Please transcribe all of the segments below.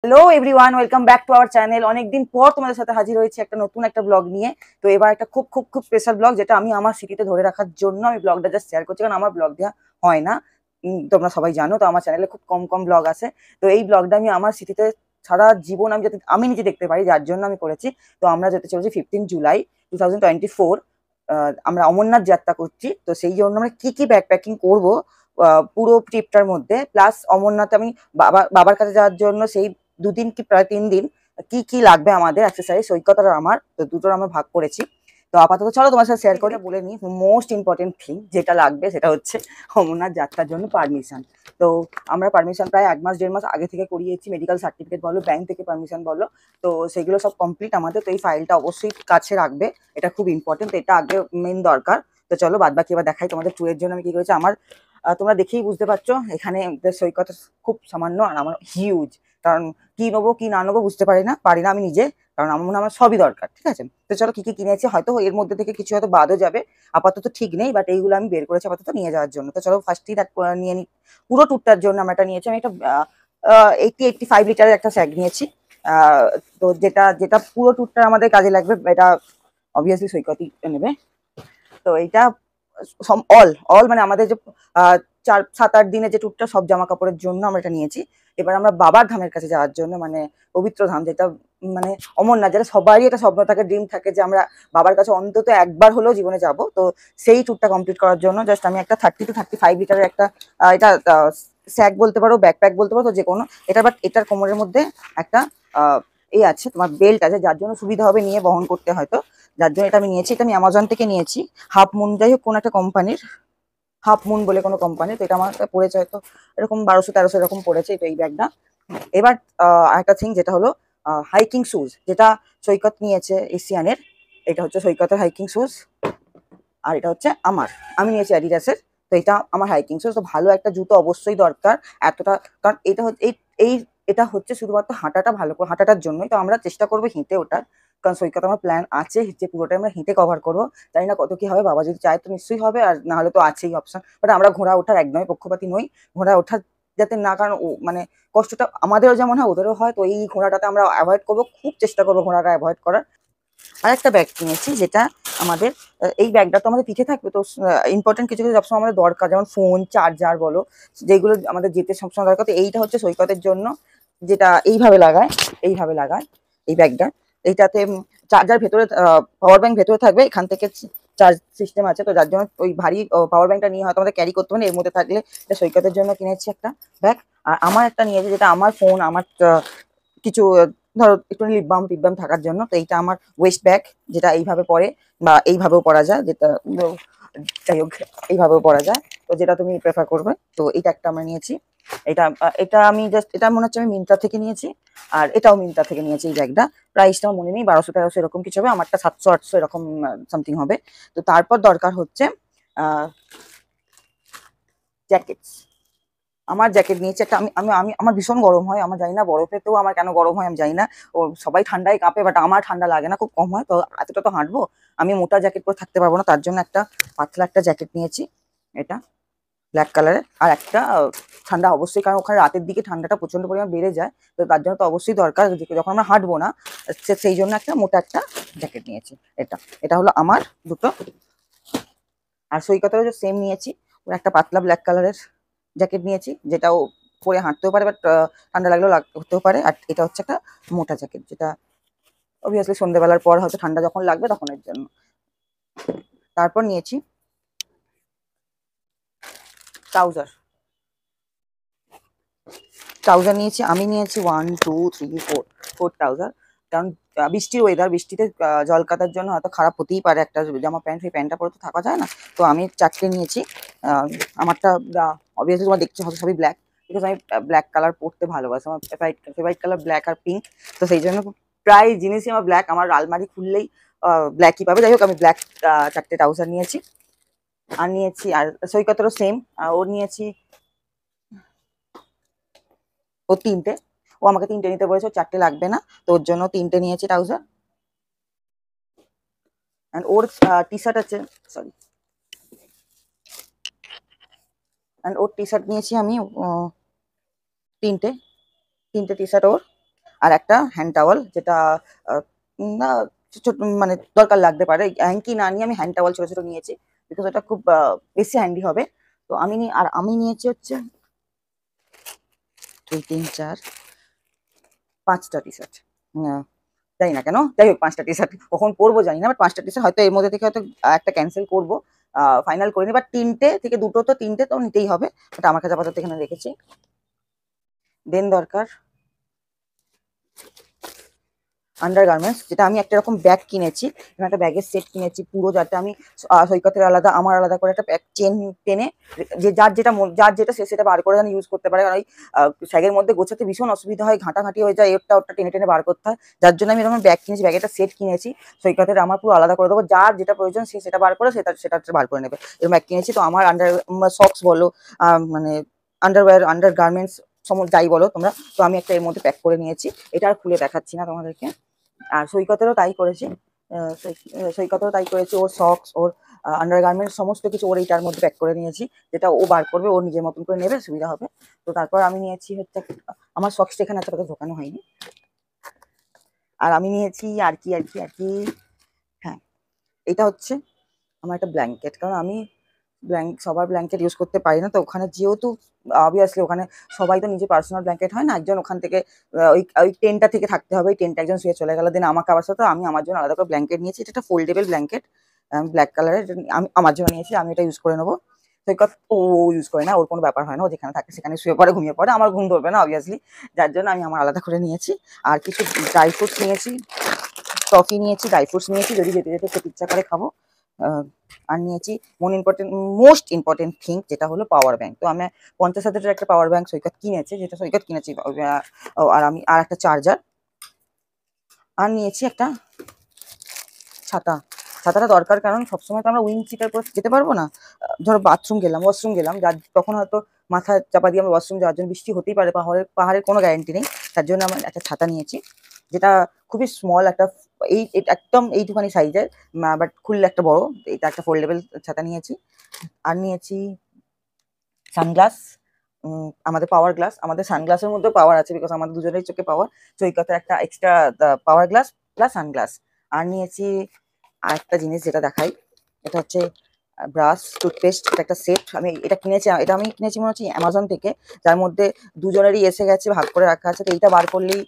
Hello everyone, welcome back to our channel. অনেকদিন পর তোমাদের সাথে হাজির হয়েছে একটা নতুন একটা ব্লগ নিয়ে। তো এবার একটা খুব খুব খুব স্পেশাল ব্লগ, যেটা আমি আমার স্মৃতিতে ধরে রাখার জন্য আমি ব্লগটা জাস্ট শেয়ার করছি, কারণ আমার ব্লগ দেওয়া হয় না। তোমরা সবাই জানো, তো আমার চ্যানেলে খুব কম কম ব্লগ আসে। তো এই ব্লগটা আমি আমার স্মৃতিতে সারা জীবন আমি যাতে আমি নিজে দেখতে পারি, যার জন্য আমি করেছি। তো আমরা যেতে চলেছি 15 জুলাই 2024। আমরা অমরনাথ যাত্রা করছি। তো সেই জন্য আমরা কি কি ব্যাকপ্যাকিং করবো পুরো ট্রিপটার মধ্যে, প্লাস অমরনাথ আমি বাবার কাছে যাওয়ার জন্য সেই 2 দিন কি প্রায় 3 দিন কি কি লাগবে আমাদের অ্যাক্সেসরিজ, সৈকত আর আমার, তো দুটোর আমরা ভাগ করেছি। তো আপাতত চলো তোমার সাথে শেয়ার করে বলে নিই। মোস্ট ইম্পর্টেন্ট থিং যেটা লাগবে সেটা হচ্ছে অমরনাথ যাত্রার জন্য পারমিশন। তো আমরা পারমিশন প্রায় 1 মাস 1.5 মাস আগে থেকে করিয়েছি, মেডিকেল সার্টিফিকেট বলো, ব্যাংক থেকে পারমিশন বলো। তো সেগুলো সব কমপ্লিট আমাদের। তো এই ফাইলটা অবশ্যই কাছে রাখবে, এটা খুব ইম্পর্টেন্ট, এটা আগে মেন দরকার। তো চলো বাদ বাকি এবার দেখাই তোমাদের ট্যুরের জন্য আমি কি করেছি। আমার তোমরা দেখেই বুঝতে পারছো এখানে সৈকত খুব সামান্য আর আমার হিউজ। কারণ কি নেবো কি না নেবো বুঝতে পারি না আমি নিজে, কারণ আমার মনে হয় আমার সবই দরকার। ঠিক আছে, তো চলো কি কি কিনেছি, হয়তো এর মধ্যে থেকে কিছু হয়তো বাদও যাবে, আপাতত ঠিক নেই, বাট এইগুলো আমি বের করেছি আপাতত নিয়ে যাওয়ার জন্য। তো চলো ফার্স্টই নিয়ে নিই। পুরো ট্যুরটার জন্য আমরা এটা নিয়েছি, আমি একটা 85 লিটারের একটা স্যাক নিয়েছি। আহ, তো যেটা যেটা পুরো ট্যুরটা আমাদের কাজে লাগবে, এটা অবভিয়াসলি সৈকতই নেবে। তো এইটা অল অল মানে আমাদের যে 4-7-8 দিনের যে ট্যুরটা, সব জামা কাপড়ের জন্য আমরা এটা নিয়েছি। এবার আমরা বাবার ধামের কাছে যাওয়ার জন্য, মানে পবিত্র ধাম, যেটা মানে অমরনাথ, যেটা সবারই একটা স্বপ্ন থাকে, ড্রিম থাকে যে আমরা বাবার কাছে অন্তত একবার হলেও জীবনে যাব। তো সেই ট্যুরটা কমপ্লিট করার জন্য জাস্ট আমি একটা 30-35 লিটারের একটা এটা স্যাক বলতে পারো, ব্যাকপ্যাক বলতে পারো, তো যে কোনো এটা। বাট এটার কোমরের মধ্যে একটা এই আছে, তোমার বেল্ট আছে, যার জন্য সুবিধা হবে নিয়ে বহন করতে হয়তো, যার জন্য এটা আমি নিয়েছি। এটা আমি অ্যামাজন থেকে নিয়েছি, হাফ মুন, যাই হোক কোনো একটা কোম্পানির, হাফ মুন বলে কোনো কোম্পানি। তো এটা আমার পড়েছে হয়তো এরকম 1200-1300 এরকম পড়েছে তো এই ব্যাগটা। এবার আরেকটা থিং যেটা হলো হাইকিং শুজ, যেটা সৈকত নিয়েছে এশিয়ানের। এটা হচ্ছে সৈকতের হাইকিং শুজ, আর এটা হচ্ছে আমার, আমি নিয়েছি অ্যাডিডাসের। তো এটা আমার হাইকিং শুজ। তো ভালো একটা জুতো অবশ্যই দরকার এতটা, কারণ এটা হচ্ছে এই এটা হচ্ছে শুধুমাত্র হাঁটাটা ভালো করে হাঁটাটার জন্যই। তো আমরা চেষ্টা করবো হেঁটে ওঠার, কারণ সৈকত আমার প্ল্যান আছে যে পুরোটাই আমরা হেঁটে কভার করবো। জানি না কত কি হবে, বাবা যদি চায় তো নিশ্চয়ই হবে, আর না হলে তো আছেই অপশন। বাট আমরা ঘোড়া ওঠার একদমই পক্ষপাতী নই, ঘোড়া ওঠার যাতে না, কারণ মানে কষ্টটা আমাদেরও যেমন হয় ওদেরও হয়। তো এই ঘোড়াটাতে আমরা অ্যাভয়েড করবো, খুব চেষ্টা করবো ঘোড়াটা অ্যাভয়েড করার। আরেকটা ব্যাগ কিনেছি, যেটা আমাদের এই ব্যাগটা তো আমাদের পিঠে থাকবে। তো ইম্পর্টেন্ট কিছু কিছু সবসময় আমাদের দরকার, যেমন ফোন, চার্জার বলো, যেগুলো আমাদের যেতে সবসময় দরকার। তো এইটা হচ্ছে সৈকতের জন্য, যেটা এইভাবে লাগায় এই ব্যাগটা। এইটাতে চার্জার ভেতরে, পাওয়ার ব্যাংক ভেতরে থাকবে, এখান থেকে চার্জ সিস্টেম আছে। তো যার জন্য ওই ভারী পাওয়ার ব্যাংকটা নিয়ে হয়তো আমাদের ক্যারি করতে হবে না, এর মধ্যে থাকলে। এটা সৈকতের জন্য কিনেছি একটা ব্যাগ। আর আমার একটা নিয়েছি, যেটা আমার ফোন, আমার কিছু ধরো একটু লিপ বাম টিপ বাম থাকার জন্য। তো এইটা আমার ওয়েস্ট ব্যাগ, যেটা এইভাবে পরে বা এইভাবেও পরা যায়, যেটা যাই হোক এইভাবেও পরা যায়, তো যেটা তুমি প্রেফার করবে। তো এটা একটা আমরা নিয়েছি। এটা আমি জাস্ট, এটা মনে হচ্ছে আমি মিন্ত্রা থেকে নিয়েছি, আর এটাও মিন্ত্রা থেকে নিয়েছি। এই ব্যাগটা প্রাইসটাও মনে নেই, 1200-1300 এরকম কিছু হবে, আমারটা 700-800 এরকম সামথিং হবে। তো তারপর দরকার হচ্ছে জ্যাকেটস। আমার জ্যাকেট নিয়েছি একটা। আমি আমি আমি আমার ভীষণ গরম হয়, আমার জানি না বরফেতেও আমার কেন গরম হয় আমি জানি না। ও সবাই ঠান্ডায় কাঁপে, বাট আমার ঠান্ডা লাগে না, খুব কম হয়। তো এতটা তো হাঁটবো, আমি মোটা জ্যাকেট পরে থাকতে পারবো না, তার জন্য একটা পাতলা একটা জ্যাকেট নিয়েছি, এটা ব্ল্যাক কালারের। আর একটা ঠান্ডা অবশ্যই, কারণ ওখানে রাতের দিকে ঠান্ডাটা প্রচন্ড পরিমাণ বেড়ে যায়। তো তার জন্য তো অবশ্যই দরকার, যখন আমরা হাঁটবো না, সেই জন্য একটা মোটা একটা জ্যাকেট নিয়েছি। এটা এটা হলো আমার দুটো। আর সৈকতেরও যে সেম নিয়েছি, ওর একটা পাতলা ব্ল্যাক কালারের জ্যাকেট নিয়েছি, যেটাও পরে হাঁটতেও পারে, বাট ঠান্ডা লাগলেও হতেও পারে। আর এটা হচ্ছে একটা মোটা জ্যাকেট, যেটা অবভিয়াসলি সন্ধ্যেবেলার পর হয়তো ঠান্ডা যখন লাগবে তখন এর জন্য। তারপর নিয়েছি ট্রাউজার। ট্রাউজার নিয়েছি, আমি নিয়েছি 1 2 3 4 ট্রাউজার। কারণ বৃষ্টির ওয়েদার, বৃষ্টিতে জল কাদার জন্য হয়তো খারাপ হতেই পারে একটা জামা প্যান্ট, সেই প্যান্টটা পরে তো থাকা যায় না। তো আমি 4টে নিয়েছি। আমারটা অবভিয়াসলি তোমার দেখছো হয়তো সবই ব্ল্যাক, বিকজ আমি ব্ল্যাক কালার পরতে ভালোবাসি, আমার ফেভারিট কালার ব্ল্যাক আর পিঙ্ক। তো সেই জন্য প্রায় জিনিসই আমার ব্ল্যাক, আমার আলমারি খুললেই ব্ল্যাকই পাবে। যাই হোক আমি ব্ল্যাক 4টে ট্রাউজার নিয়েছি। আর নিয়েছি, আর সৈকতেরও সেম, ওর নিয়েছি ও 3টে। ও আমাকে 3টে নিতে বলেছে, 4টে লাগবে না, তো ওর জন্য 3টে নিয়েছি ট্রাউজার। অ্যান্ড ওর টি শার্ট আছে, সরি, অ্যান্ড ওর টি শার্ট নিয়েছি আমি 3টে 3টে টি শার্ট ওর। আর একটা হ্যান্ড টাওয়াল, যেটা না ছোট মানে দরকার লাগতে পারে। হ্যাঙ্কি না নিয়ে আমি হ্যান্ড টাওয়াল ছোট ছোট নিয়েছি, বিকজ এটা খুব বেশি হ্যান্ডি হবে। তো আমি নিয়েছি হচ্ছে এই 3 4 5টা টি শার্ট। জানি না কেন, যাই হোক 5টা টি শার্ট কখন পরবো জানি না, বাট 5টা টি শার্ট হয়তো এর মধ্যে থেকে হয়তো একটা ক্যান্সেল করবো, ফাইনাল করে নি। বাট 3টে থেকে 2টো তো 3টে তো নিতেই হবে, এটা আমার কাছে আপাতত এখানে রেখেছি। দেন দরকার আন্ডারগার্মেন্টস, যেটা আমি একটা এরকম ব্যাগ কিনেছি, একটা ব্যাগের সেট কিনেছি পুরো, যাতে আমি সৈকতের আলাদা আমার আলাদা করে একটা ব্যাগ চেন টেনে, যে যার যেটা সে সেটা বার করে যেন ইউজ করতে পারে। কারণ ওই ব্যাগের মধ্যে গোছাতে ভীষণ অসুবিধা হয়, ঘাঁটাঘাঁটি হয়ে যায়, ওটা ওটা টেনে টেনে বার করতে হয়। যার জন্য আমি এরকম ব্যাগ কিনেছি, ব্যাগের একটা সেট কিনেছি সৈকতের আমার পুরো আলাদা করে দেবো, যার যেটা প্রয়োজন সে সেটা বার করে সেটা বার করে নেবে, এরকম ব্যাগ কিনেছি। তো আমার সক্স বলো, মানে আন্ডারওয়্যার, আন্ডারগার্মেন্টস যাই বলো তোমরা, তো আমি একটা এর মধ্যে প্যাক করে নিয়েছি। এটা আর খুলে দেখাচ্ছি না তোমাদেরকে। আর সৈকতেরও তাই করেছে, সৈকতেরও তাই করেছে, ওর সক্স, ওর আন্ডারগার্মেন্টস সমস্ত কিছু ওর এইটার মধ্যে প্যাক করে নিয়েছি, যেটা ও বার করবে, ও নিজের মতন করে নেবে, সুবিধা হবে। তো তারপর আমি নিয়েছি হচ্ছে আমার সক্সটা এখানে এত কথা ঢোকানো হয়নি। আর আমি নিয়েছি আর কি হ্যাঁ, এটা হচ্ছে আমার একটা ব্ল্যাঙ্কেট, কারণ আমি সবার ব্ল্যাঙ্কেট ইউজ করতে পারি না। তো ওখানে যেহেতু অবভিয়াসলি ওখানে সবাই তো নিজে পার্সোনাল ব্ল্যাঙ্কেট হয় না, একজন ওখান থেকে ওই ওই টেনটা থেকে থাকতে হবে, ওই টেনটা একজন শুয়ে চলে গেল, দেন আমাকে আবার সাথে আমি আমার জন্য আলাদা করে ব্ল্যাঙ্কেট নিয়েছি। এটা একটা ফোল্ডেবল ব্ল্যাঙ্কেট, ব্ল্যাক কালারের, আমি আমার জন্য নিয়েছি, আমি এটা ইউজ করে নেবো। সৈকত ও ইউজ করে না, ওর কোনো ব্যাপার হয় না, ও যেখানে থাকে সেখানে শুয়ে পড়ে, ঘুমিয়ে পড়ে, আমার ঘুম ধরবে না অবভিয়াসলি, যার জন্য আমি আমার আলাদা করে নিয়েছি। আর কিছু ড্রাই ফ্রুটস নিয়েছি, টফি নিয়েছি, ড্রাই ফ্রুটস নিয়েছি, যদি যেতে যেতে খেতে ইচ্ছা করে খাবো। আর নিয়েছি মোস্ট ইম্পর্টেন্ট থিং, যেটা হলো পাওয়ার ব্যাংক। তো আমি 50,000 একটা পাওয়ার ব্যাংক সৈকত কিনেছে, যেটা সৈকত কিনেছি, আর আমি আর একটা চার্জার, আর নিয়েছি একটা ছাতা। ছাতাটা দরকার, কারণ সবসময় তো আমরা উইন্ড চিটার করে যেতে পারবো না। ধরো বাথরুম গেলাম, ওয়াশরুম গেলাম, যার তখন হয়তো মাথা চাপা দিয়ে আমরা ওয়াশরুম যাওয়ার জন্য, বৃষ্টি হতেই পারে, পাহাড়ের কোনো গ্যারান্টি নেই, তার জন্য আমার একটা ছাতা নিয়েছি, যেটা খুবই স্মল একটা, এটা একদম এইটুখানি সাইজের, বাট খুললে একটা বড়, এটা একটা ফোল্ডেবল ছাতা নিয়েছি। আর নিয়েছি সানগ্লাস, আমাদের পাওয়ার গ্লাস, আমাদের সানগ্লাসের মধ্যে পাওয়ার আছে, বিকজ আমাদের দুজনের চোখে পাওয়ার, সৈকতের একটা extra power glass plus sunglass. আর নিয়েছি আরেকটা জিনিস যেটা দেখাই, এটা হচ্ছে ব্রাশ, টুথপেস্ট, এটা একটা সেট। এটা আমি কিনেছি মনে হচ্ছে অ্যামাজন থেকে, যার মধ্যে দুজনেরই এসে গেছে, ভাগ করে রাখা আছে। তো এইটা বার করলেই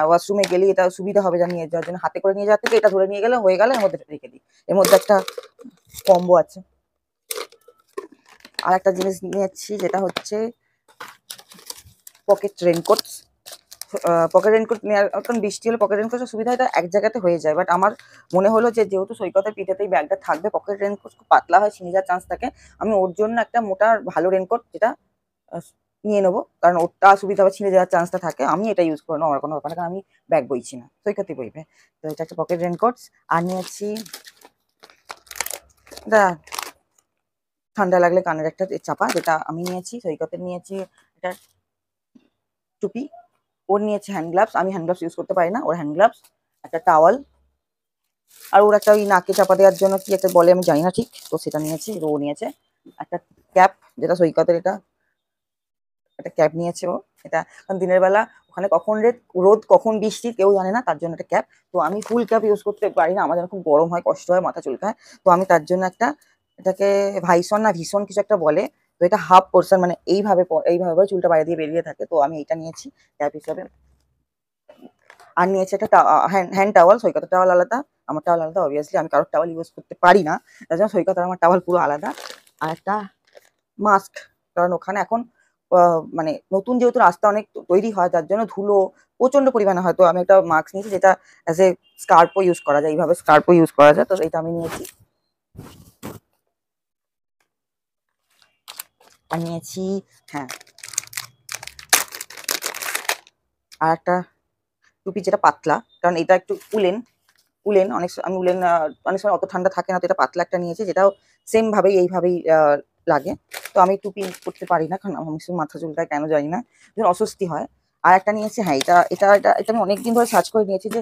ওয়াশরুমে গেলেই এটা সুবিধা হবে, যা নিয়ে যাওয়ার জন্য, হাতে করে নিয়ে যাওয়ার থেকে এটা ধরে নিয়ে গেলে হয়ে গেলে এর মধ্যে রেখে দিই। এর মধ্যে একটা কম্বো আছে। আর একটা জিনিস নিয়েছি, যেটা হচ্ছে পকেট রেনকোট। পকেট রেনকোট নেওয়ার, কারণ বৃষ্টি হলে পকেট রেনকোটের সুবিধা এটা এক জায়গাতে হয়ে যায়, বাট আমার মনে হলো যে যেহেতু সৈকতের পিঠেতেই ব্যাগটা থাকবে, পকেট রেনকোট খুব পাতলা হয়, ছিঁড়ে যাওয়ার চান্স থাকে, আমি ওর জন্য একটা মোটা ভালো রেনকোট যেটা নিয়ে নেবো, কারণ ওটা সুবিধা হবে, ছিঁড়ে যাওয়ার চান্সটা থাকে, আমি এটা ইউজ করে নেবো, আমার কোনো ব্যাপার না, কারণ আমি ব্যাগ বইছি না, সৈকতই বইবে। তো এটা একটা পকেট রেনকোটস। আর নিয়েছি ঠান্ডা লাগলে কানের একটা চাপা, যেটা আমি নিয়েছি। সৈকতের নিয়েছি এটা টুপি, ওর নিয়েছে হ্যান্ড গ্লাভস, আমি হ্যান্ড গ্লাভস ইউজ করতে পারি না, ওর হ্যান্ড গ্লাভস, একটা টাওয়াল, আর ওর একটা ওই নাকে চাপা দেওয়ার জন্য কি একটা বলে আমি জানি না ঠিক, তো সেটা নিয়েছি। ও নিয়েছে একটা ক্যাপ, যেটা সৈকতের, এটা একটা ক্যাপ নিয়েছে ও, এটা কারণ দিনের বেলা ওখানে কখন রোদ কখন বৃষ্টি কেউ জানে না, তার জন্য একটা ক্যাপ। তো আমি ফুল ক্যাপ ইউজ করতে পারি না, আমার যেন খুব গরম হয়, কষ্ট হয়, মাথা চুলকায়, তো আমি তার জন্য একটা, এটাকে ভাইসন না ভীষণ কিছু একটা বলে, তো এটা হাফ পোর্শন, মানে এইভাবে চুলটা বাইরে দিয়ে বেরিয়ে থাকে, তো আমি এটা নিয়েছি ক্যাপ হিসাবে। আর নিয়েছে একটা হ্যান্ড টাওয়াল, সৈকতের টাওয়াল আলাদা, আমার টাওয়াল আলাদা, অবভিয়াসলি আমি কারোর টাওয়াল ইউজ করতে পারি না, তার জন্য সৈকত আর আমার টাওয়াল পুরো আলাদা। আর একটা মাস্ক, কারণ ওখানে এখন মানে নতুন যেহেতু রাস্তা অনেক তৈরি হয়, যার জন্য ধুলো প্রচন্ড পরিমাণে হয়, তো আমি একটা মাস্ক নিয়েছি, যেটা অ্যাজ এ স্কার্পও ইউজ করা যায়, এইভাবে স্কার্পও ইউজ করা যায়, তো এইটা আমি নিয়েছি। আর নিয়েছি হ্যাঁ আর একটা টুপি, যেটা পাতলা, কারণ এটা একটু উলেন আমি উলেন, অনেক সময় অত ঠান্ডা থাকে না, তো এটা পাতলা একটা নিয়েছি, যেটাও সেম ভাবেই এইভাবেই লাগে। তো আমি টুপি করতে পারি না, কারণ আমার ভীষণ মাথা চুলকায়, কেন জানি না, ভীষণ অস্বস্তি হয়। আর একটা নিয়েছি, হ্যাঁ এটা এটা এটা এটা আমি অনেকদিন ধরে সার্চ করে নিয়েছি, যে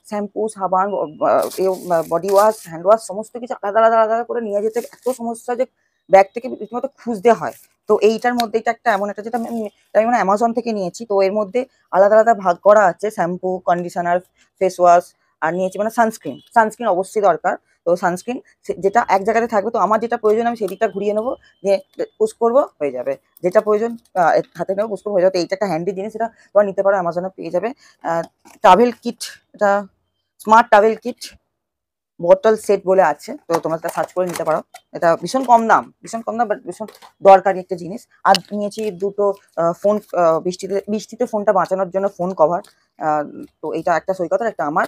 শ্যাম্পু, সাবান, বডি ওয়াশ, হ্যান্ড ওয়াশ সমস্ত কিছু আলাদা আলাদা আলাদা করে নিয়ে যেতে এত সমস্যা, যে ব্যাগ থেকে রীতিমতো খুঁজতে হয়, তো এইটার মধ্যে এটা একটা এমন একটা যেটা আমি মানে অ্যামাজন থেকে নিয়েছি। তো এর মধ্যে আলাদা আলাদা ভাগ করা আছে, শ্যাম্পু, কন্ডিশনার, ফেস ওয়াশ, আর নিয়েছি মানে সানস্ক্রিন। সানস্ক্রিন অবশ্যই দরকার। তো সানস্ক্রিন যেটা এক জায়গাতে থাকবে, তো আমার যেটা প্রয়োজন আমি সেদিকটা ঘুরিয়ে নেবো, দিয়ে পুশ করবো, হয়ে যাবে। যেটা প্রয়োজন হাতে নেবো, পুশ করবো, হয়ে যাবে। তো এইটা একটা হ্যান্ডি জিনিস, এটা তোমরা নিতে পারো, অ্যামাজনে পেয়ে যাবে। ট্রাভেল কিট, এটা smart travel kit bottle set বলে আছে, তো তোমরা এটা সার্চ করে নিতে পারো। এটা ভীষণ কম দাম, ভীষণ কম দাম, বাট ভীষণ দরকারি একটা জিনিস। আর নিয়েছি দুটো ফোন, বৃষ্টিতে ফোনটা বাঁচানোর জন্য ফোন কভার। তো এইটা একটা সৈকতের, একটা আমার।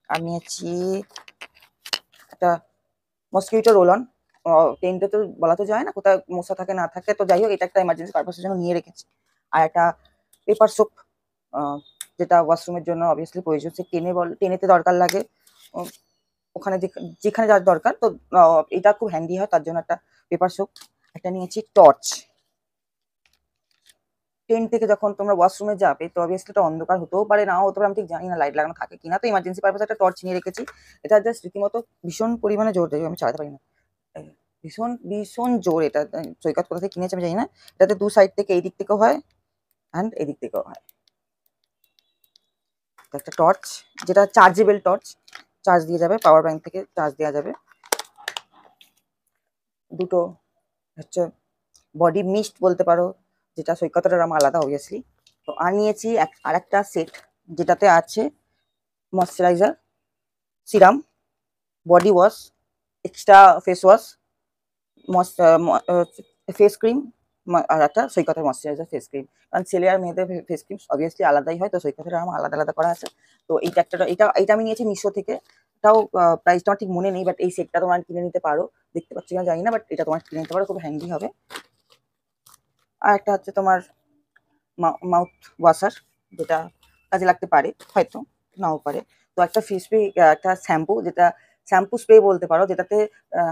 আর নিয়েছি একটা মসকিউটো রোল অন। টেন্টে তো বলা তো যায় না কোথায় মশা থাকে না থাকে, তো যাই হোক এটা একটা এমার্জেন্সি পারপাসের জন্য নিয়ে রেখেছি। আর একটা পেপার সোপ, যেটা ওয়াশরুমের জন্য অবভিয়াসলি প্রয়োজন, সে টেনেতে দরকার লাগে, ওখানে যেখানে যার দরকার, তো এটা খুব হ্যান্ডি হয়, তার জন্য একটা পেপার সোপ। একটা নিয়েছি টর্চ। ট্রেন থেকে যখন তোমরা ওয়াশরুমে যাবে, তো অবভিয়াসলি এটা অন্ধকার হতেও পারে, নাও হতে পারে, আমি ঠিক জানি না লাইট লাগানো থাকে কিনা, তো ইমার্জেন্সি পারপাসে একটা টর্চ নিয়ে রেখেছি। এটা জাস্ট রীতিমতো ভীষণ পরিমাণে জোর দেয়, আমি চালাতে পারি না, ভীষণ ভীষণ জোর। এটা সৈকত কোথা থেকে কিনেছি আমি জানি না। এটাতে দু সাইড থেকে, এই দিক থেকেও হয় অ্যান্ড এই দিক থেকেও হয়। একটা টর্চ, যেটা চার্জেবল টর্চ, চার্জ দিয়ে যাবে, পাওয়ার ব্যাংক থেকে চার্জ দেওয়া যাবে। দুটো হচ্ছে বডি মিস্ট বলতে পারো, যেটা সৈকতের রং আলাদা অবভিয়াসলি। তো আর নিয়েছি আর একটা সেট, যেটাতে আছে moisturiser, serum, body wash, extra face wash, face cream, আর একটা সৈকতের ময়শ্চারাইজার ফেস ক্রিম। কারণ ছেলে আর মেয়েদের ফেস ক্রিম অবভিয়াসলি আলাদাই হয়, তো সৈকতের আমার আলাদা আলাদা করা আছে। তো এইটা একটা, এটা আমি নিয়েছি মিশো থেকে। এটাও প্রাইসটা ঠিক মনে নেই, বাট এই সেটটা তোমার কিনে নিতে পারো, দেখতে পাচ্ছি না জানি না, বাট এটা তোমার কিনে নিতে পারো, খুব হ্যান্ডি হবে। আর একটা হচ্ছে তোমার মাউথ ওয়াশার, যেটা কাজে লাগতে পারে, হয়তো নাও পারে। তো একটা ফেস স্প্রে, একটা শ্যাম্পু, যেটা শ্যাম্পু স্প্রে বলতে পারো, যেটাতে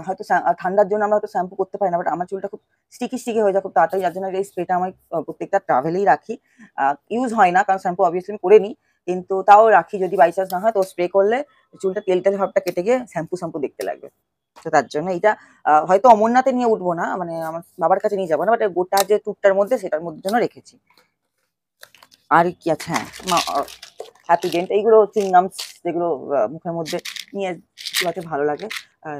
হয়তো ঠান্ডার জন্য আমরা হয়তো শ্যাম্পু করতে পারি না, বাট আমার চুলটা খুব স্টিকি স্টিকি হয়ে যায় খুব তাড়াতাড়ি, যার জন্য এই স্প্রেটা আমি প্রত্যেকটা ট্রাভেলেই রাখি। ইউজ হয় না, কারণ শ্যাম্পু অবভিয়াসলি আমি করে নিই, কিন্তু তাও রাখি, যদি বাই চান্স না হয়, তো স্প্রে করলে চুলটা তেল তেল ভাবটা কেটে গিয়ে শ্যাম্পু শ্যাম্পু দেখতে লাগবে। তো তার জন্য এটা হয়তো অমরনাথে নিয়ে উঠবো না, মানে আমার বাবার কাছে নিয়ে যাবো না, বাট গোটা যে টুকটার মধ্যে সেটার মধ্যে জন্য রেখেছি। আর কি আছে, হ্যাঁ, হ্যাপিডেন্ট, এইগুলো চুইংগামস, যেগুলো মুখের মধ্যে নিয়ে চুয়াতে ভালো লাগে।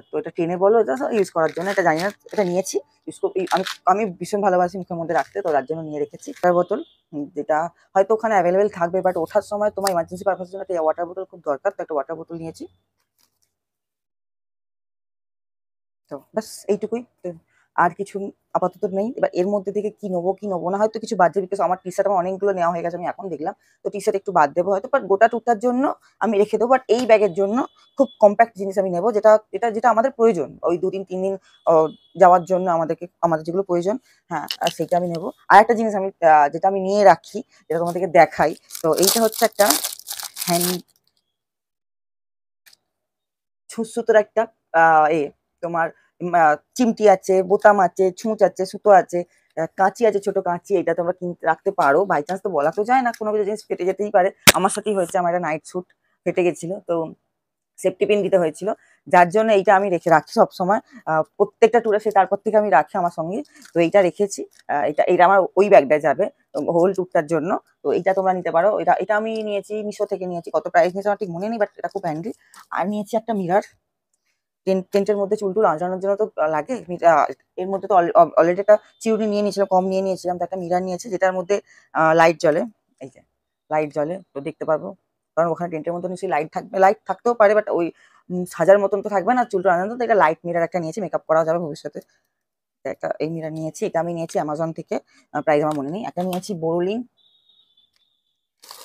তো এটা ট্রেনে বলো ইউজ করার জন্য, এটা জানি না, এটা নিয়েছি ইউজ আমি ভীষণ ভালোবাসি মুখের মধ্যে রাখতে, তো তার জন্য নিয়ে রেখেছি। ওয়াটার বোতল, যেটা হয়তো ওখানে অ্যাভেলেবেল থাকবে, বাট ওঠার সময় তোমার ইমার্জেন্সি পারপাসের জন্য একটা ওয়াটার বোতল খুব দরকার, তো একটা ওয়াটার বোতল নিয়েছি। তো ব্যাস এইটুকুই। তো আর কিছু আপাতত নেই। এবার এর মধ্যে থেকে কি নেবো কি নেবো না, হয়তো কিছু বাদ যাবে, বিকজ আমার টি শার্ট আমার অনেকগুলো নেওয়া হয়ে গেছে, আমি এখন দেখলাম। তো টি শার্ট একটু বাদ দেবো হয়তো, বাট গোটা টুকটার জন্য আমি রেখে দেবো। বাট এই ব্যাগের জন্য খুব কম্প্যাক্ট জিনিস আমি নেবো, যেটা আমাদের প্রয়োজন ওই 2 দিন 3 দিন যাওয়ার জন্য, আমাদের যেগুলো প্রয়োজন, হ্যাঁ, আর সেটা আমি নেবো। আর একটা জিনিস আমি যেটা আমি নিয়ে রাখি, যেটা তোমাদেরকে দেখাই, তো এইটা হচ্ছে একটা হ্যান্ড সুতোর একটা তোমার চিমটি আছে, বোতাম আছে, ছুঁচ আছে, সুতো আছে, কাঁচি আছে, ছোট কাঁচি, এটা তোমরা কিনতে রাখতে পারো। বাই চান্স তো বলা তো যায় না, কোনো কিছু জিনিস ফেটে যেতেই পারে। আমার সাথেই হয়েছে, আমার একটা নাইট স্যুট ফেটে গেছিল, তো সেফটি পিন দিতে হয়েছিল, যার জন্য এইটা আমি রেখে রাখি সবসময়। প্রত্যেকটা ট্যুরে সে তারপর থেকে আমি রাখি আমার সঙ্গে। তো এইটা রেখেছি, এটা আমার ওই ব্যাগটায় যাবে হোল ট্যুরটার জন্য। তো এইটা তোমরা নিতে পারো। এটা আমি নিয়েছি মিশো থেকে নিয়েছি, কত প্রাইস নিয়েছি আমার ঠিক মনে নেই, বাট এটা খুব হ্যান্ডি। আর নিয়েছি একটা মিরার, টেন্টের মধ্যে চুল টুল আঁচড়ানোর জন্য তো লাগে। এর মধ্যে তো অলরেডি একটা চিরুনি নিয়ে নিয়েছিলাম, কম নিয়ে নিয়েছিলাম, তো একটা মিরার নিয়েছি, যেটার মধ্যে লাইট জ্বলে, এই যে লাইট জ্বলে, তো দেখতে পারবো। কারণ ওখানে টেন্টের মধ্যে নিশ্চয়ই লাইট থাকবে, লাইট থাকতেও পারে, বাট ওই সাজার মতন তো থাকবে না চুলটা আনানো, তো এটা লাইট মিরার একটা নিয়েছি, মেকআপ করা যাবে ভবিষ্যতে। একটা এই মিরার নিয়েছি, এটা আমি নিয়েছি অ্যামাজন থেকে, প্রাইস আমার মনে নেই। একটা নিয়েছি বোরোলিন,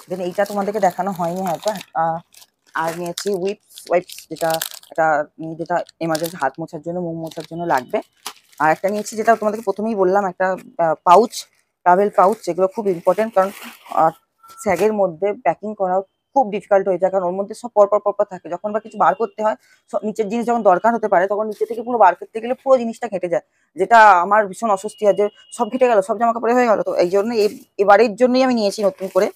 দেন এইটা তোমাদেরকে দেখানো হয়নি হয়তো। আর নিয়েছি ওয়াইপস, যেটা এমার্জেন্সি হাত মোছার জন্য, মুখ মোছার জন্য লাগবে। আর একটা নিয়েছি, যেটা তোমাদেরকে প্রথমেই বললাম, একটা পাউচ, ট্রাভেল পাউচ, যেগুলো খুব ইম্পর্টেন্ট, কারণ স্যাগের মধ্যে প্যাকিং করা খুব ডিফিকাল্ট হয়ে যায়, কারণ ওর মধ্যে সব পরপর থাকে, যখন বা কিছু বার করতে হয়, নিচের জিনিস যখন দরকার হতে পারে, তখন নিচে থেকে পুরো বার করতে গেলে পুরো জিনিসটা ঘেটে যায়, যেটা আমার ভীষণ অস্বস্তি হয়, যে সব ঘেটে গেল, সব জামা কাপড়ে হয়ে গেল। তো এই জন্য এবারের জন্যই আমি নিয়েছি নতুন করে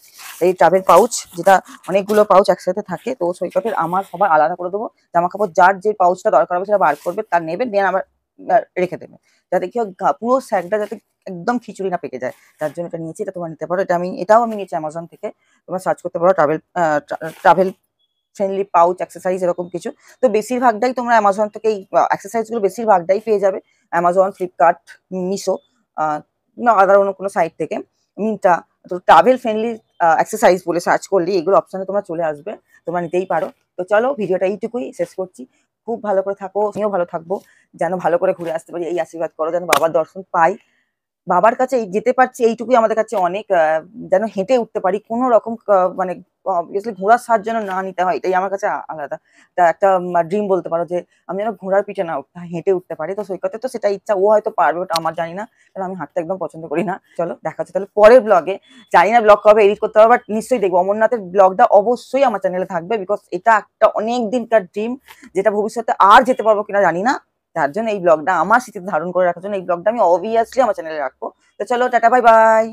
এই ট্রাভেল পাউচ, যেটা অনেকগুলো পাউচ একসাথে থাকে। তো সৈকতের আমার সবার আলাদা করে দেবো, জামা কাপড় যার যে পাউচটা দরকার হবে সেটা বার করবে, তার নেবে, দেন আবার রেখে দেবে, যাতে কি হয় পুরো স্যাকটা যাতে একদম খিচুড়ি না পেকে যায়। তার জন্য এটা নিয়েছি, এটা তোমরা নিতে পারো। এটাও আমি নিয়েছি অ্যামাজন থেকে। তোমরা সার্চ করতে পারো ট্রাভেল ফ্রেন্ডলি পাউচ এক্সারসাইজ এরকম কিছু। তো বেশিরভাগটাই তোমরা অ্যামাজন থেকে এই এক্সারসাইজ গুলো বেশিরভাগটাই পেয়ে যাবে। অ্যামাজন, ফ্লিপকার্ট, মিশো, না আদার অন্য কোনো সাইট থেকে, মিন্ত্রা। তো ট্রাভেল ফ্রেন্ডলি এক্সারসাইজ বলে সার্চ করলে এগুলো অপশনে তোমরা চলে আসবে, তোমরা নিতেই পারো। তো চলো ভিডিওটা এইটুকুই শেষ করছি। খুব ভালো করে থাকো, আমিও ভালো থাকবো, যেন ভালো করে ঘুরে আসতে পারি, এই আশীর্বাদ করো, যেন বাবার দর্শন পাই। বাবার কাছে যেতে পারছি এইটুকুই আমাদের কাছে অনেক। যেন হেঁটে উঠতে পারি, কোনো রকম মানে অবভিয়াসলি ঘোড়ার সাহায্য যেন না নিতে হয়, এটাই আমার কাছে আলাদা একটা ড্রিম বলতে পারো, যে আমি যেন ঘোড়ার পিঠে না হেঁটে উঠতে পারি। তো সৈকতে তো সেটা ইচ্ছা, ও হয়তো পারবে, ওটা আমার জানি না, কারণ আমি হাঁটতে একদম পছন্দ করি না। চলো দেখা হচ্ছে তাহলে পরের ব্লগে। জানি না ব্লগ কবে এডিট করতে হবে, বাট নিশ্চয়ই দেখবো। অমরনাথের ব্লগটা অবশ্যই আমার চ্যানেলে থাকবে, বিকজ এটা একটা অনেক দিনকার ড্রিম, যেটা ভবিষ্যতে আর যেতে পারবো কিনা জানি না। তার জন্য এই ব্লগটা আমার স্মৃতিতে ধারণ করে রাখার জন্য এই ব্লগটা আমি অবভিয়াসলি আমার চ্যানেলে রাখবো। তো চলো টাটা, বাই বাই।